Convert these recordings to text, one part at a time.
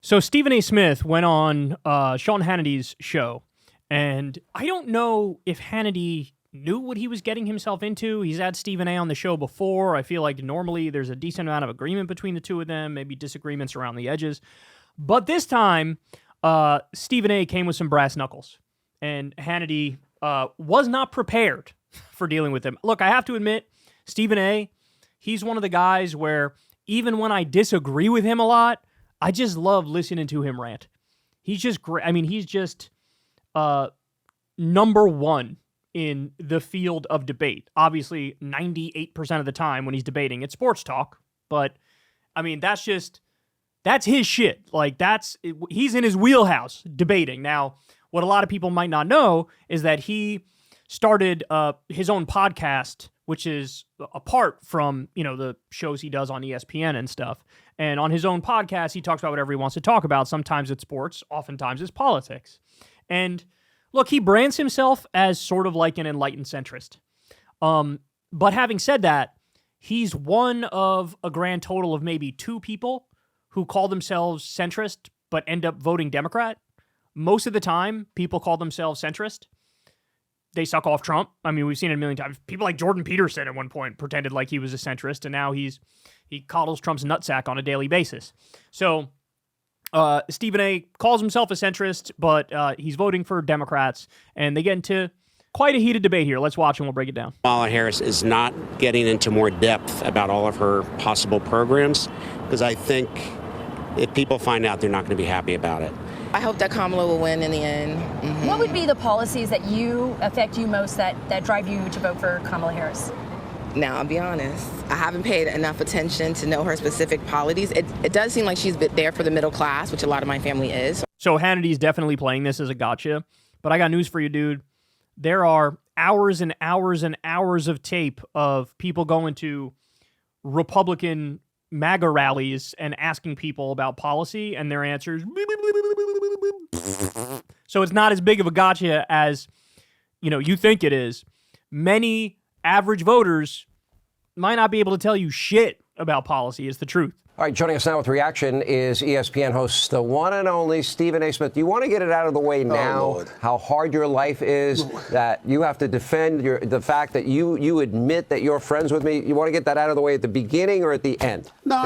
So Stephen A. Smith went on Sean Hannity's show, and I don't know if Hannity knew what he was getting himself into. He's had Stephen A. on the show before. I feel like normally there's a decent amount of agreement between the two of them, maybe disagreements around the edges. But this time, Stephen A. came with some brass knuckles, and Hannity was not prepared for dealing with him. Look, I have to admit, Stephen A., he's one of the guys where even when I disagree with him a lot, I just love listening to him rant. He's just great. I mean, he's just number one in the field of debate. Obviously, 98% of the time when he's debating, it's sports talk. But, I mean, that's his shit. Like, he's in his wheelhouse debating. Now, what a lot of people might not know is that he started his own podcast, which is apart from, the shows he does on ESPN and stuff. And on his own podcast, he talks about whatever he wants to talk about. Sometimes it's sports, oftentimes it's politics. And look, he brands himself as sort of like an enlightened centrist. But having said that, he's one of a grand total of maybe 2 people who call themselves centrist but end up voting Democrat. Most of the time, people call themselves centrist. They suck off Trump. I mean, we've seen it a million times. People like Jordan Peterson at one point pretended like he was a centrist, and now he coddles Trump's nutsack on a daily basis. So Stephen A. calls himself a centrist, but he's voting for Democrats, and they get into quite a heated debate here. Let's watch and we'll break it down. Kamala Harris is not getting into more depth about all of her possible programs, because I think if people find out, they're not going to be happy about it. I hope that Kamala will win in the end. Mm-hmm. What would be the policies that affect you most that drive you to vote for Kamala Harris? Now, I'll be honest, I haven't paid enough attention to know her specific policies. It does seem like she's there for the middle class, which a lot of my family is. So Hannity's definitely playing this as a gotcha, but I got news for you, dude. There are hours and hours and hours of tape of people going to Republican MAGA rallies and asking people about policy, and their answers. So it's not as big of a gotcha as, you think it is. Many average voters might not be able to tell you shit about policy. It's the truth. All right, joining us now with reaction is ESPN host, the one and only Stephen A. Smith. Do you want to get it out of the way now, how hard your life is, that you have to defend the fact that you admit that you're friends with me? You want to get that out of the way at the beginning or at the end? No,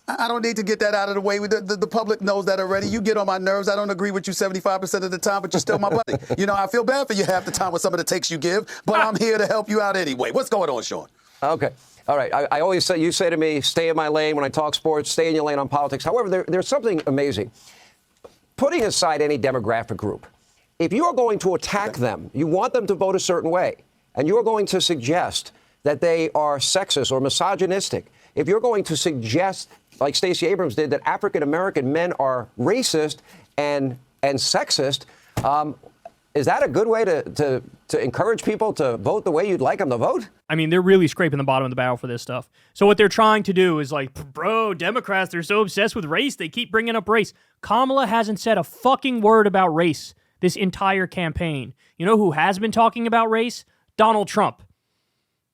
I don't need to get that out of the way. The public knows that already. You get on my nerves. I don't agree with you 75% of the time, but you're still my buddy. I feel bad for you half the time with some of the takes you give, but I'm here to help you out anyway. What's going on, Sean? Okay. All right. I always say, you say to me, stay in my lane when I talk sports, stay in your lane on politics. However, there's something amazing. Putting aside any demographic group, if you are going to attack them, you want them to vote a certain way, and you're going to suggest that they are sexist or misogynistic, if you're going to suggest, like Stacey Abrams did, that African-American men are racist and sexist, is that a good way to encourage people to vote the way you'd like them to vote? I mean, they're really scraping the bottom of the barrel for this stuff. So what they're trying to do is like, bro, Democrats, they're so obsessed with race, they keep bringing up race. Kamala hasn't said a fucking word about race this entire campaign. You know who has been talking about race? Donald Trump.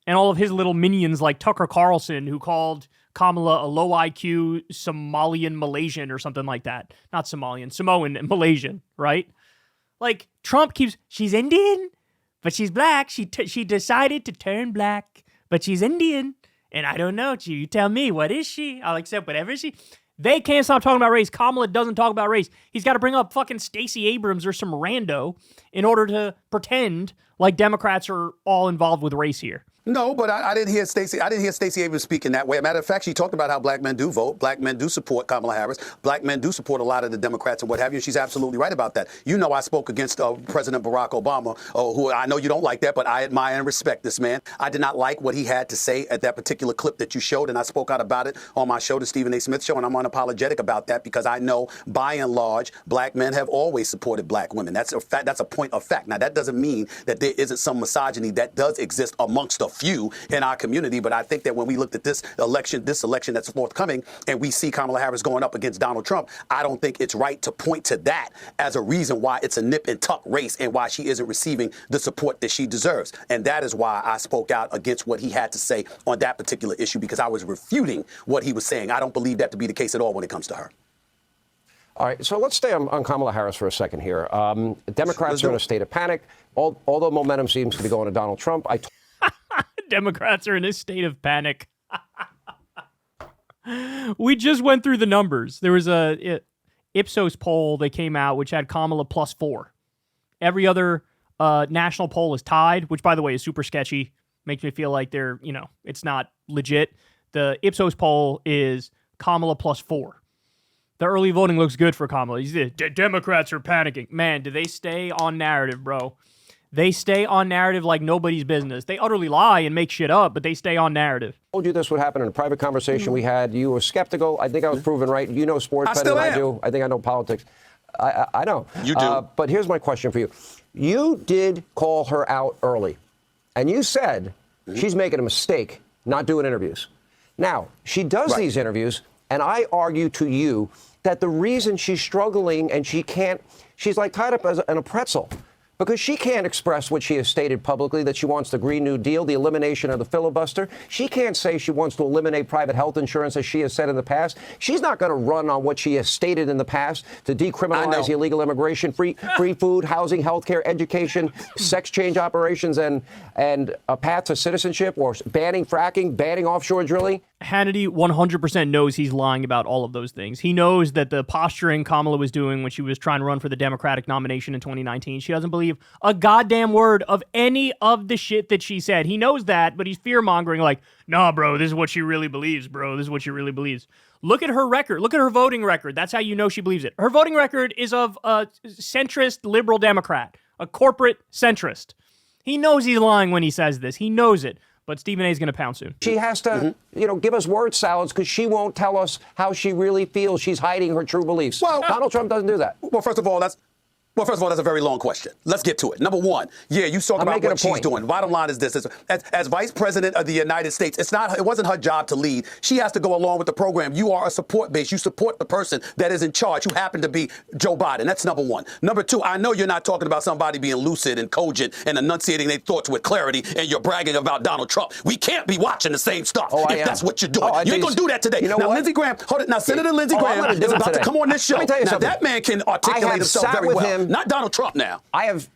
And all of his little minions like Tucker Carlson, who called Kamala a low IQ Somalian Malaysian or something like that. Not Somalian, Samoan Malaysian, right? Like, Trump she's Indian, but she's black. She decided to turn black, but she's Indian. And I don't know, you tell me, what is she? I'll accept whatever she... They can't stop talking about race. Kamala doesn't talk about race. He's got to bring up fucking Stacey Abrams or some rando in order to pretend like Democrats are all involved with race here. No, but I didn't hear Stacey Abrams speaking that way. As a matter of fact, she talked about how black men do vote. Black men do support Kamala Harris. Black men do support a lot of the Democrats and what have you. She's absolutely right about that. I spoke against President Barack Obama, who I know you don't like that, but I admire and respect this man. I did not like what he had to say at that particular clip that you showed, and I spoke out about it on my show, the Stephen A. Smith Show, and I'm unapologetic about that because I know, by and large, black men have always supported black women. That's a fact. That's a point of fact. Now, that doesn't mean that there isn't some misogyny that does exist amongst a few in our community, but I think that when we looked at this election that's forthcoming, and we see Kamala Harris going up against Donald Trump, I don't think it's right to point to that as a reason why it's a nip and tuck race and why she isn't receiving the support that she deserves. And that is why I spoke out against what he had to say on that particular issue, because I was refuting what he was saying. I don't believe that to be the case at all when it comes to her. All right, so let's stay on Kamala Harris for a second here. Democrats are in a state of panic. Although momentum seems to be going to Donald Trump. Democrats are in a state of panic. We just went through the numbers. There was a Ipsos poll that came out which had Kamala +4. Every other national poll is tied, which, by the way, is super sketchy. Makes me feel like they're, it's not legit. The Ipsos poll is Kamala +4. The early voting looks good for Kamala. Democrats are panicking. Man, do they stay on narrative, bro? They stay on narrative like nobody's business. They utterly lie and make shit up, but they stay on narrative. I told you this would happen in a private conversation we had. You were skeptical. I think I was proven right. You know sports better than I do. I think I know politics. I know. You do. But here's my question for you. You did call her out early, and you said she's making a mistake not doing interviews. Now, she does these interviews, and I argue to you that the reason she's struggling and she's like tied up in a pretzel. Because she can't express what she has stated publicly, that she wants the Green New Deal, the elimination of the filibuster. She can't say she wants to eliminate private health insurance, as she has said in the past. She's not going to run on what she has stated in the past to decriminalize illegal immigration, free food, housing, health care, education, sex change operations, and a path to citizenship, or banning fracking, banning offshore drilling. Hannity 100% knows he's lying about all of those things. He knows that the posturing Kamala was doing when she was trying to run for the Democratic nomination in 2019, she doesn't believe a goddamn word of any of the shit that she said. He knows that, but he's fear-mongering like, nah, bro, this is what she really believes, bro. This is what she really believes. Look at her record. Look at her voting record. That's how you know she believes it. Her voting record is of a centrist liberal Democrat, a corporate centrist. He knows he's lying when he says this. He knows it. But Stephen A is going to pound soon. She has to, give us word salads because she won't tell us how she really feels. She's hiding her true beliefs. Well, Donald Trump doesn't do that. Well, first of all, that's a very long question. Let's get to it. Number one, you talk about what she's doing. Bottom line is this: as Vice President of the United States, it wasn't her job to lead. She has to go along with the program. You are a support base. You support the person that is in charge, who happened to be Joe Biden. That's number one. Number two, I know you're not talking about somebody being lucid and cogent and enunciating their thoughts with clarity, and you're bragging about Donald Trump. We can't be watching the same stuff if that's what you're doing. You ain't gonna do that today. You know now, what? Lindsey Graham, hold it. Now, Senator Lindsey Graham is about to come on this show. Let me tell you something. That man can articulate himself very well. Not Donald Trump now. I have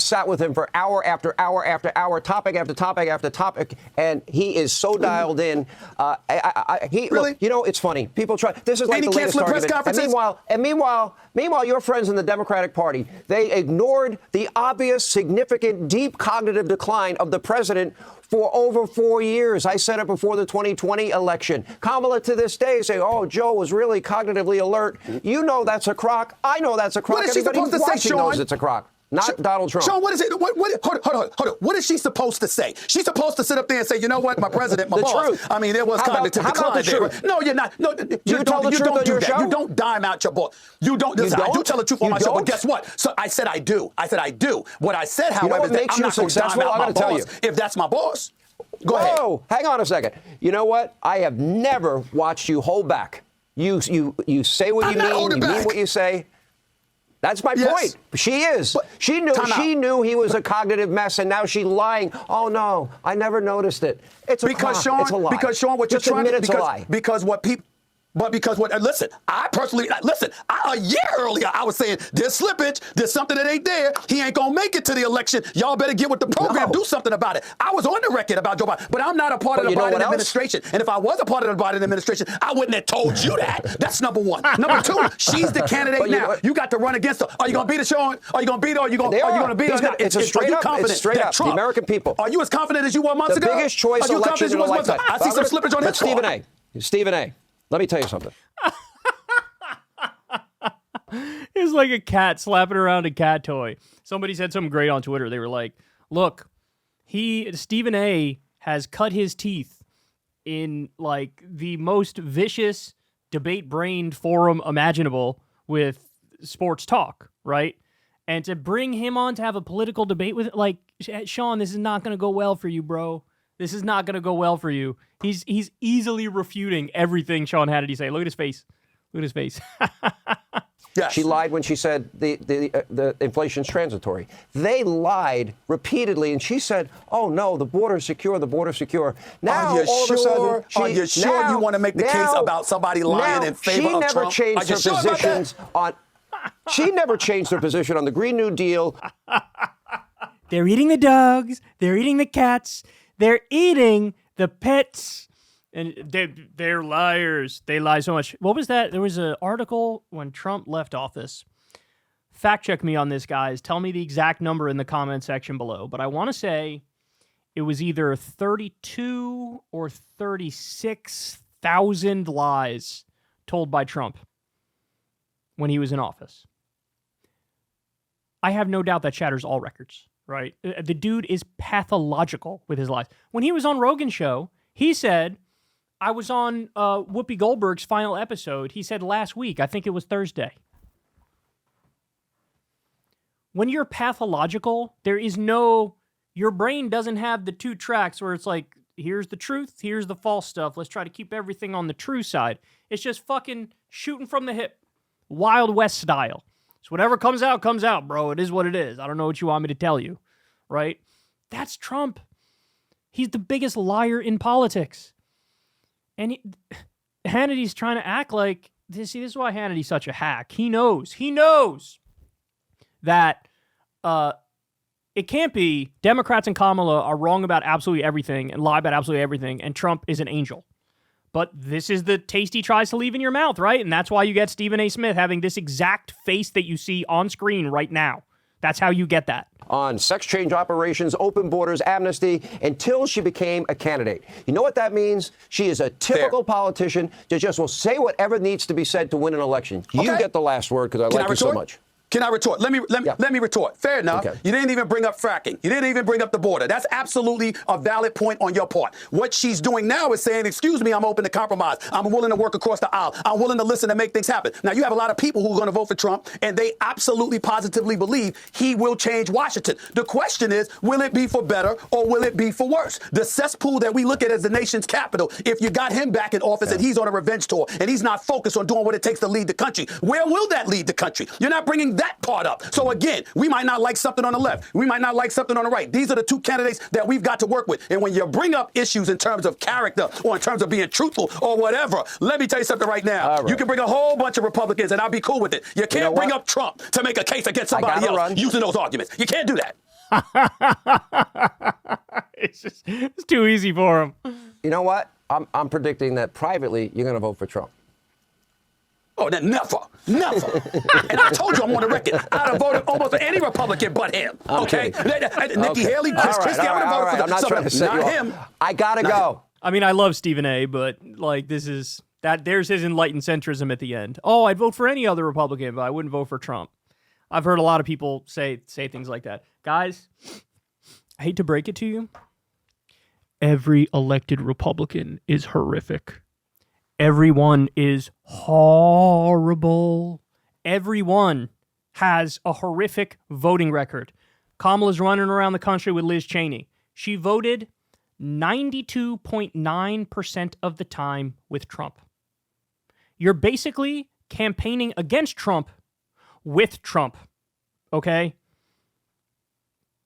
sat with him for hour after hour after hour, topic after topic after topic, and he is so dialed in. Really? Look, it's funny. People try. This is like the latest press argument. conferences? And meanwhile, your friends in the Democratic Party, they ignored the obvious, significant, deep cognitive decline of the president for over 4 years. I said it before the 2020 election. Kamala to this day say, "Oh, Joe was really cognitively alert." You know that's a crock. I know that's a crock. What is she supposed to say, Sean? Knows it's a crock. Not Donald Trump. Sean, what is it? Hold on. What is she supposed to say? She's supposed to sit up there and say, you know what, my president, my boss. Truth. I mean, there was cognitive decline there. No, you're not. No, you don't do that. You don't dime out your boss. You don't. Listen, I do tell the truth on my show, but guess what? So I said I do. What I said, however, is that I'm not going to dime out my boss if that's my boss. Go ahead. Whoa, hang on a second. You know what? I have never watched you hold back. You say what you mean. You mean what you say. That's my point. She is. But she knew he was a cognitive mess, and now she's lying. Oh no, I never noticed it. It's a Sean, it's a lie. Because Sean, what Just you're trying to lie. Because what people. But because listen, I personally, a year earlier, I was saying there's slippage, there's something that ain't there. He ain't going to make it to the election. Y'all better get with the program, do something about it. I was on the record about Joe Biden, but I'm not a part of the Biden administration. And if I was a part of the Biden administration, I wouldn't have told you that. That's number one. Number two, she's the candidate now. You got to run against her. Are you going to beat her, Sean? Are you going to beat her? Are you going to beat her? It's straight up. The American people. Are you as confident as you were months ago? The biggest choice election in a lifetime. I see some slippage on his part. Stephen A., let me tell you something. It's like a cat slapping around a cat toy. Somebody said something great on Twitter. They were like, look, Stephen A. has cut his teeth in like the most vicious debate-brained forum imaginable with sports talk, right? And to bring him on to have a political debate with, like, Sean, this is not going to go well for you, bro. This is not going to go well for you. He's easily refuting everything Sean Hannity say. Look at his face. Look at his face. Yes. She lied when she said the inflation's transitory. They lied repeatedly, and she said, "Oh no, the border's secure. The border's secure." Now, Are you all sure? of a sudden, Are you sure you want to make the case about somebody lying in favor of Trump? She never changed her positions on. She never changed her position on the Green New Deal. They're eating the dogs. They're eating the cats. They're eating the pets. And they're liars. They lie so much. What was that? There was an article when Trump left office. Fact check me on this, guys. Tell me the exact number in the comment section below. But I want to say it was either 32 or 36,000 lies told by Trump when he was in office. I have no doubt that shatters all records, right? The dude is pathological with his lies. When he was on Rogan's show, he said, I was on Whoopi Goldberg's final episode. He said last week, I think it was Thursday. When you're pathological, there is no, your brain doesn't have the two tracks where it's like, here's the truth, here's the false stuff. Let's try to keep everything on the true side. It's just fucking shooting from the hip. Wild West style. So whatever comes out, bro. It is what it is. I don't know what you want me to tell you, right? That's Trump. He's the biggest liar in politics. And Hannity's trying to act like, this is why Hannity's such a hack. He knows that it can't be Democrats and Kamala are wrong about absolutely everything and lie about absolutely everything, and Trump is an angel. But this is the taste he tries to leave in your mouth, right? And that's why you get Stephen A. Smith having this exact face that you see on screen right now. That's how you get that. On sex change operations, open borders, amnesty, until she became a candidate. You know what that means? She is a typical politician that just will say whatever needs to be said to win an election. You get the last word because I like you so much. Can I retort? Let me retort. Fair enough. Okay. You didn't even bring up fracking. You didn't even bring up the border. That's absolutely a valid point on your part. What she's doing now is saying, excuse me, I'm open to compromise. I'm willing to work across the aisle. I'm willing to listen and make things happen. Now, you have a lot of people who are going to vote for Trump, and they absolutely positively believe he will change Washington. The question is, will it be for better or will it be for worse? The cesspool that we look at as the nation's capital, if you got him back in office and he's on a revenge tour and he's not focused on doing what it takes to lead the country, where will that lead the country? You're not bringing that part up. So again, we might not like something on the left. We might not like something on the right. These are the two candidates that we've got to work with. And when you bring up issues in terms of character or in terms of being truthful or whatever, let me tell you something right now. Right. You can bring a whole bunch of Republicans and I'll be cool with it. You can't bring up Trump to make a case against somebody else using those arguments. You can't do that. It's too easy for him. You know what? I'm predicting that privately you're going to vote for Trump. Oh, then never. And I told you I'm on the record. I'd have voted almost for any Republican but him. Okay? Nikki Haley, Christie, I would have voted for I'm not trying to set you up. him. I got to go. I mean, I love Stephen A., but like there's his enlightened centrism at the end. Oh, I'd vote for any other Republican, but I wouldn't vote for Trump. I've heard a lot of people say things like that. Guys, I hate to break it to you. Every elected Republican is horrific. Everyone is horrible. Everyone has a horrific voting record. Kamala's running around the country with Liz Cheney. She voted 92.9% of the time with Trump. You're basically campaigning against Trump with Trump, okay?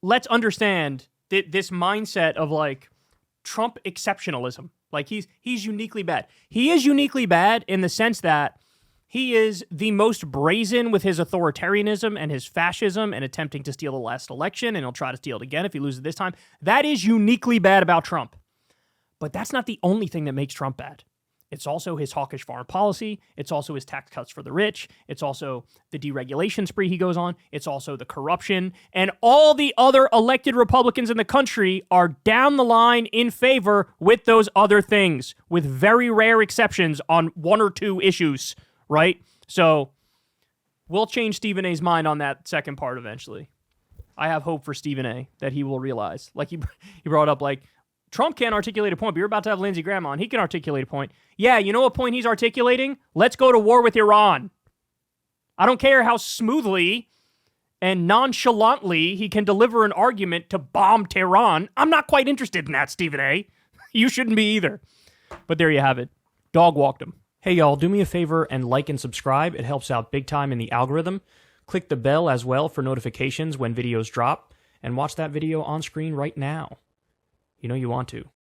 Let's understand this mindset of like Trump exceptionalism. Like he's uniquely bad. He is uniquely bad in the sense that he is the most brazen with his authoritarianism and his fascism and attempting to steal the last election, and he'll try to steal it again if he loses this time. That is uniquely bad about Trump. But that's not the only thing that makes Trump bad. It's also his hawkish foreign policy. It's also his tax cuts for the rich. It's also the deregulation spree he goes on. It's also the corruption. And all the other elected Republicans in the country are down the line in favor with those other things, with very rare exceptions on one or two issues, right? So we'll change Stephen A.'s mind on that second part eventually. I have hope for Stephen A. that he will realize. Like he brought up, like, Trump can't articulate a point, but you're about to have Lindsey Graham on. He can articulate a point. Yeah, you know what point he's articulating? Let's go to war with Iran. I don't care how smoothly and nonchalantly he can deliver an argument to bomb Tehran. I'm not quite interested in that, Stephen A. You shouldn't be either. But there you have it. Dog walked him. Hey y'all, do me a favor and like and subscribe. It helps out big time in the algorithm. Click the bell as well for notifications when videos drop, and watch that video on screen right now. You know you want to.